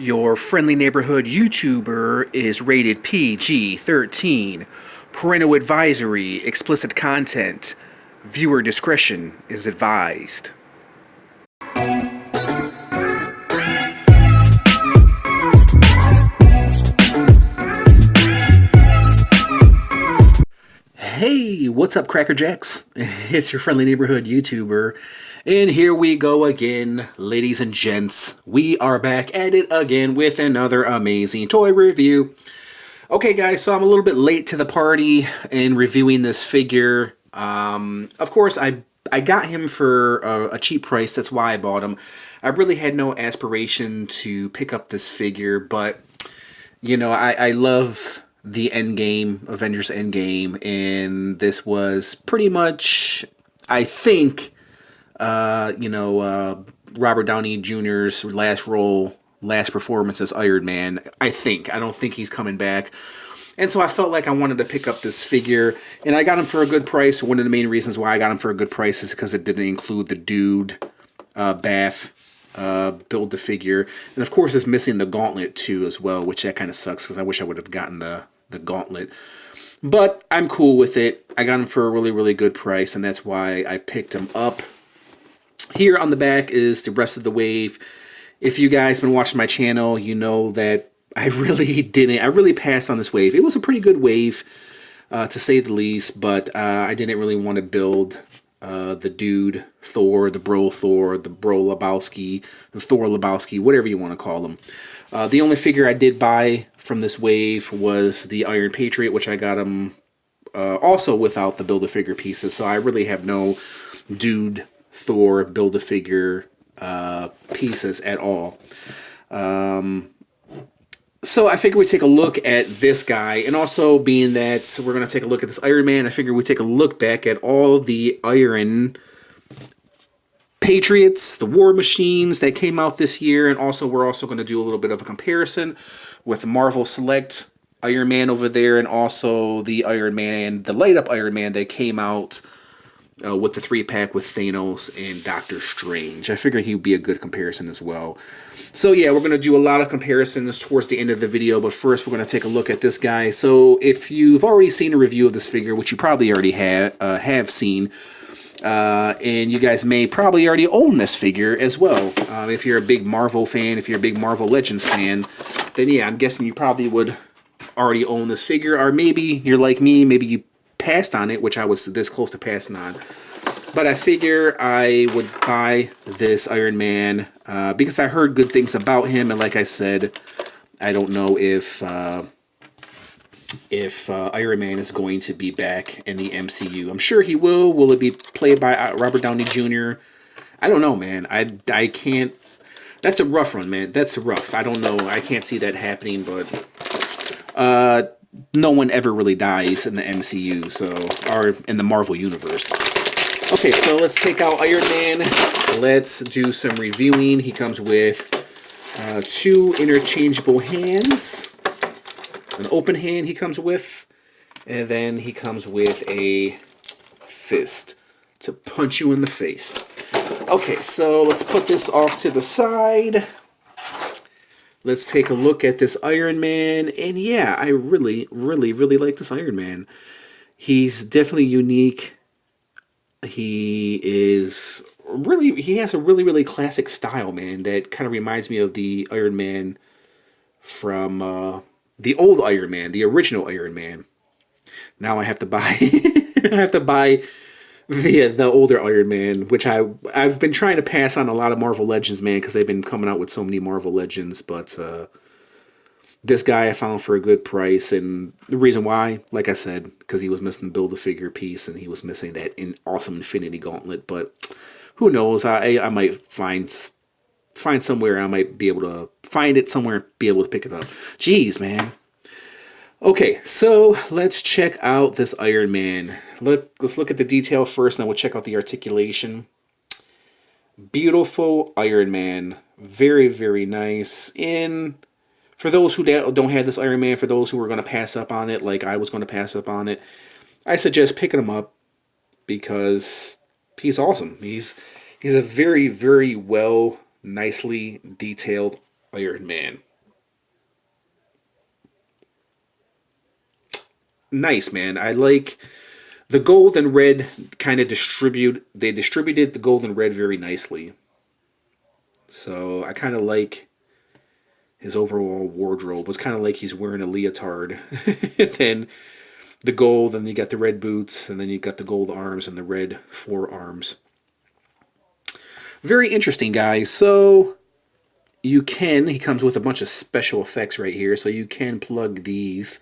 Your friendly neighborhood YouTuber is rated PG-13. Parental advisory, explicit content. Viewer discretion is advised. Hey, what's up, Cracker Jacks? It's your friendly neighborhood YouTuber, and here we go again, ladies and gents. We are back at it again with another amazing toy review. Okay, guys, so I'm a little bit late to the party in reviewing this figure. Of course, I got him for a cheap price. That's why I bought him. I really had no aspiration to pick up this figure, but you know, I love the Endgame, Avengers Endgame, and this was pretty much, I think, Robert Downey Jr.'s last performance as Iron Man. I don't think he's coming back. And so I felt like I wanted to pick up this figure, and I got him for a good price. One of the main reasons why I got him for a good price is because it didn't include the dude bath build the figure, and of course it's missing the gauntlet too as well, which that kind of sucks because I wish I would have gotten the gauntlet, but I'm cool with it. I got him for a really good price, and that's why I picked him up. Here on the back is the rest of the wave. If you guys been watching my channel, you know that I really passed on this wave. It was a pretty good wave, to say the least, but I didn't really want to build the dude Thor, the bro Thor, the bro Lebowski, the Thor Lebowski, whatever you want to call him. The only figure I did buy from this wave was the Iron Patriot, which I got him also without the Build-A-Figure pieces, so I really have no dude Thor Build-A-Figure pieces at all. So I figured we'd take a look at this guy, and also being that we're going to take a look at this Iron Man, I figured we'd take a look back at all the Iron Patriots, the War Machines that came out this year, and also we're also going to do a little bit of a comparison with Marvel Select Iron Man over there, and also the Iron Man, the light-up Iron Man that came out with the 3-pack with Thanos and Doctor Strange. I figured he would be a good comparison as well. So yeah, we're going to do a lot of comparisons towards the end of the video, but first we're going to take a look at this guy. So if you've already seen a review of this figure, which you probably already have seen, and you guys may probably already own this figure as well. If you're a big Marvel fan, if you're a big Marvel Legends fan, then yeah, I'm guessing you probably would already own this figure, or maybe you're like me, maybe you passed on it, which I was this close to passing on. But I figure I would buy this Iron Man because I heard good things about him, and like I said, I don't know if Iron Man is going to be back in the MCU. I'm sure he will. Will it be played by Robert Downey Jr.? I don't know, man. I can't. That's a rough one, man. That's rough. I don't know. I can't see that happening, but no one ever really dies in the MCU, so, or in the Marvel Universe. Okay, so let's take out Iron Man. Let's do some reviewing. He comes with 2 interchangeable hands. An open hand he comes with, and then he comes with a fist to punch you in the face. Okay, so let's put this off to the side. Let's take a look at this Iron Man, and yeah, I really like this Iron Man. He's definitely unique. He has a really classic style, man, that kind of reminds me of the Iron Man from the old Iron Man, the original Iron Man. Now I have to buy the older Iron Man, which I've been trying to pass on a lot of Marvel Legends, man, because they've been coming out with so many Marvel Legends, but this guy I found for a good price, and the reason why, like I said, because he was missing the Build-A-Figure piece, and he was missing that awesome Infinity Gauntlet, but who knows, I might find somewhere, I might be able to find it somewhere and be able to pick it up. Jeez, man. Okay, so let's check out this Iron Man. Let's look at the detail first, and then we'll check out the articulation. Beautiful Iron Man. Very nice. For those who don't have this Iron Man, for those who are going to pass up on it, like I was going to pass up on it, I suggest picking him up because he's awesome. He's a very well, nicely detailed Iron Man. nice, man. I like the gold and red kind of they distributed the gold and red very nicely. So I kind of like his overall wardrobe. It's kind of like he's wearing a leotard. And then the gold, and you got the red boots, and then you got the gold arms and the red forearms. Very interesting, guys. So he comes with a bunch of special effects right here. So you can plug these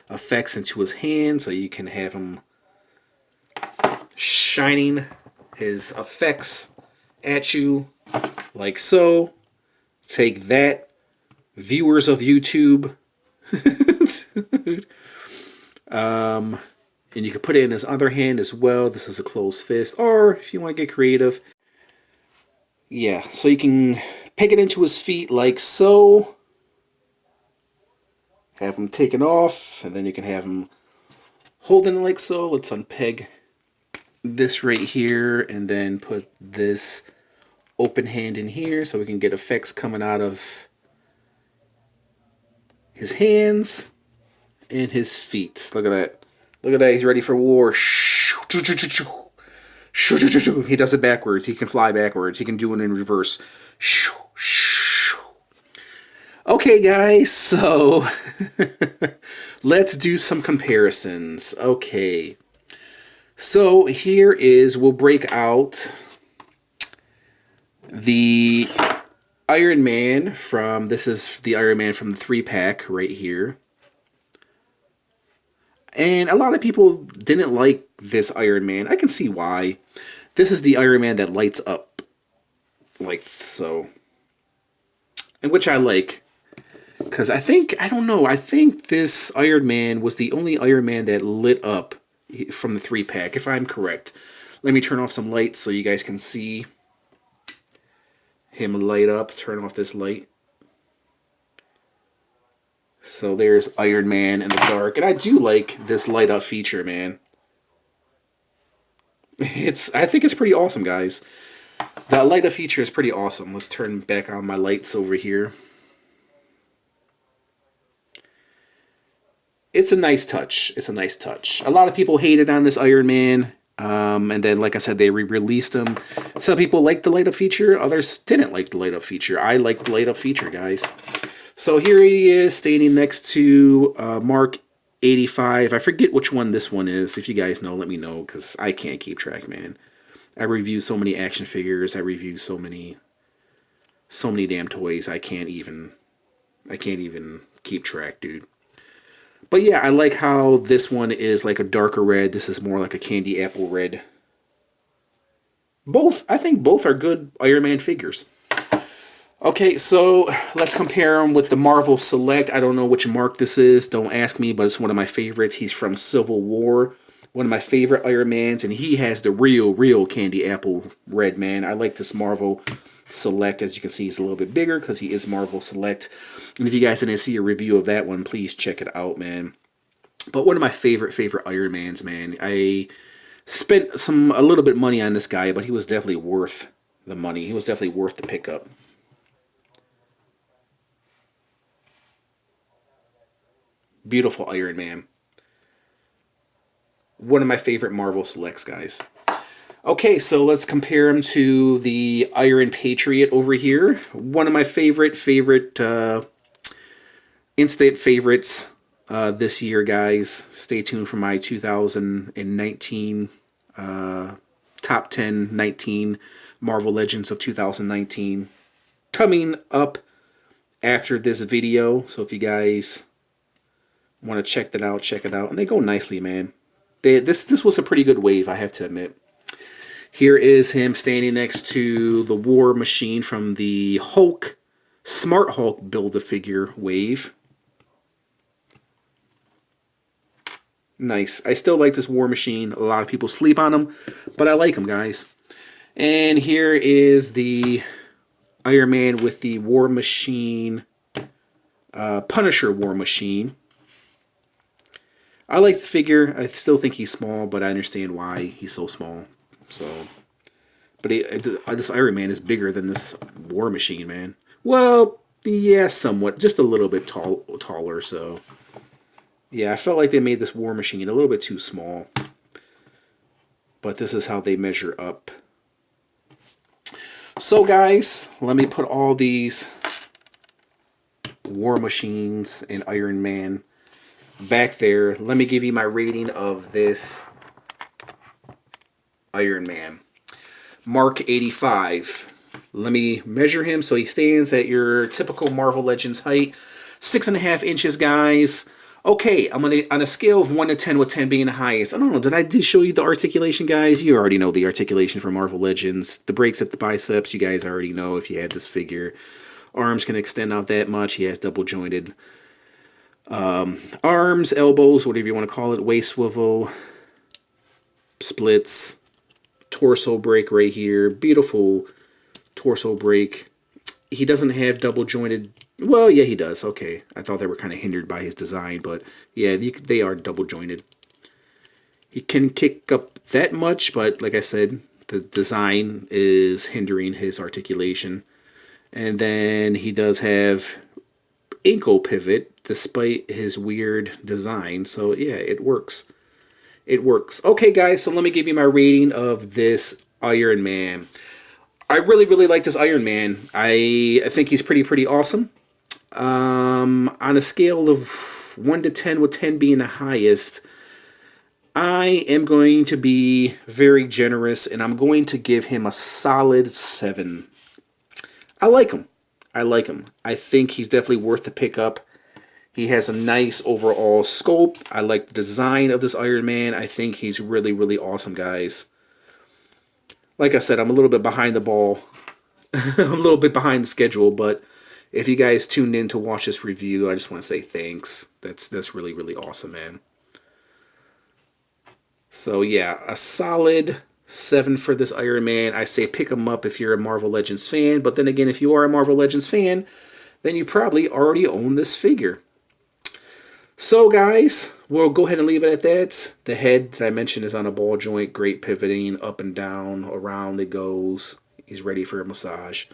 effects into his hand, so you can have him shining his effects at you like so. Take that, viewers of YouTube. And you can put it in his other hand as well. This is a closed fist, or if you want to get creative, yeah, so you can peg it into his feet like so. Have him taken off, and then you can have him holding it like so. Let's unpeg this right here, and then put this open hand in here so we can get effects coming out of his hands and his feet. Look at that. Look at that. He's ready for war. He does it backwards. He can fly backwards. He can do it in reverse. Okay, guys, so let's do some comparisons. Okay. So we'll break out the Iron Man this is the Iron Man from the 3-pack right here. And a lot of people didn't like this Iron Man. I can see why. This is the Iron Man that lights up. Like so. And which I like. Because I think this Iron Man was the only Iron Man that lit up from the 3-pack, if I'm correct. Let me turn off some lights so you guys can see him light up. Turn off this light. So there's Iron Man in the dark. And I do like this light up feature, man. I think it's pretty awesome, guys. That light up feature is pretty awesome. Let's turn back on my lights over here. It's a nice touch. It's a nice touch. A lot of people hated on this Iron Man. And then, like I said, they re-released them. Some people liked the light up feature. Others didn't like the light up feature. I like the light up feature, guys. So here he is standing next to Mark 85. I forget which one this one is. If you guys know, let me know, because I can't keep track, man. I review so many action figures. I review so many damn toys. I can't even keep track, dude. But yeah, I like how this one is like a darker red. This is more like a candy apple red. I think both are good Iron Man figures. Okay, so let's compare them with the Marvel Select. I don't know which Mark this is. Don't ask me, but it's one of my favorites. He's from Civil War. One of my favorite Iron Mans, and he has the real candy apple red, man. I like this Marvel Select. As you can see, he's a little bit bigger because he is Marvel Select. And if you guys didn't see a review of that one, please check it out, man. But one of my favorite Iron Mans, man. I spent a little bit money on this guy, but he was definitely worth the money. He was definitely worth the pickup. Beautiful Iron Man. One of my favorite Marvel Selects, guys. Okay, so let's compare him to the Iron Patriot over here. One of my favorite instant favorites this year, guys. Stay tuned for my 2019 top 10 19 Marvel Legends of 2019 coming up after this video. So if you guys want to check that out, check it out. And they go nicely, man. This was a pretty good wave, I have to admit. Here is him standing next to the War Machine from the Hulk, Smart Hulk Build-A-Figure wave. Nice. I still like this War Machine. A lot of people sleep on him, but I like him, guys. And here is the Iron Man with the War Machine, Punisher War Machine. I like the figure. I still think he's small, but I understand why he's so small. So, but this Iron Man is bigger than this War Machine, man. Well, yeah, somewhat, just a little bit taller. So, Yeah, I felt like they made this War Machine a little bit too small. But this is how they measure up. So guys, let me put all these War Machines and Iron Man back there. Let me give you my rating of this Iron Man. Mark 85. Let me measure him so he stands at your typical Marvel Legends height. 6.5 inches, guys. Okay, I'm gonna on a scale of 1 to 10, with 10 being the highest. I don't know, did I show you the articulation, guys? You already know the articulation for Marvel Legends. The breaks at the biceps, you guys already know if you had this figure. Arms can extend out that much. He has double jointed arms, elbows, whatever you want to call it. Waist swivel, splits, torso break right here. Beautiful torso break. He doesn't have double jointed. Well, yeah, he does. Okay. I thought they were kind of hindered by his design, but yeah, they are double jointed. He can kick up that much, but like I said, the design is hindering his articulation. And then he does have ankle pivot despite his weird design. So yeah, it works. It works. Okay, guys, so let me give you my rating of this Iron Man. I really, really like this Iron Man. I think he's pretty awesome. On a scale of 1 to 10, with 10 being the highest, I am going to be very generous, and I'm going to give him a solid 7. I like him. I like him. I think he's definitely worth the pickup. He has a nice overall sculpt. I like the design of this Iron Man. I think he's really, really awesome, guys. Like I said, I'm a little bit behind the ball. I'm a little bit behind the schedule, but if you guys tuned in to watch this review, I just want to say thanks. That's really, really awesome, man. So yeah, a solid 7 for this Iron Man. I say pick him up if you're a Marvel Legends fan, but then again, if you are a Marvel Legends fan, then you probably already own this figure. So guys, we'll go ahead and leave it at that. The head that I mentioned is on a ball joint, great pivoting, up and down, around it goes. He's ready for a massage.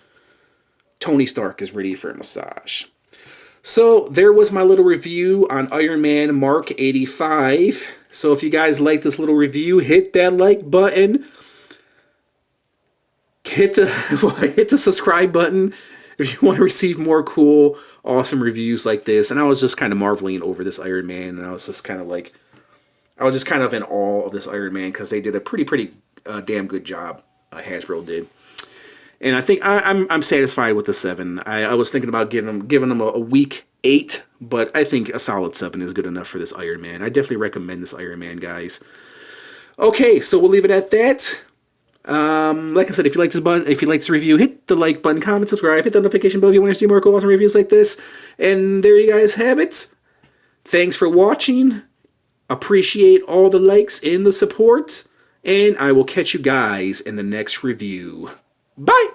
Tony Stark is ready for a massage. So there was my little review on Iron Man Mark 85. So if you guys like this little review, hit that like button. Hit the subscribe button if you want to receive more cool, awesome reviews like this. And I was just kind of marveling over this Iron Man, and I was just kind of like, I was just kind of in awe of this Iron Man because they did a pretty damn good job. Hasbro did. And I think I'm satisfied with the 7. I was thinking about giving them a weak 8, but I think a solid 7 is good enough for this Iron Man. I definitely recommend this Iron Man, guys. Okay, so we'll leave it at that. Like I said, if you like this review, hit the like button, comment, subscribe, hit the notification bell if you want to see more cool, awesome reviews like this. And there you guys have it. Thanks for watching. Appreciate all the likes and the support. And I will catch you guys in the next review. Bye!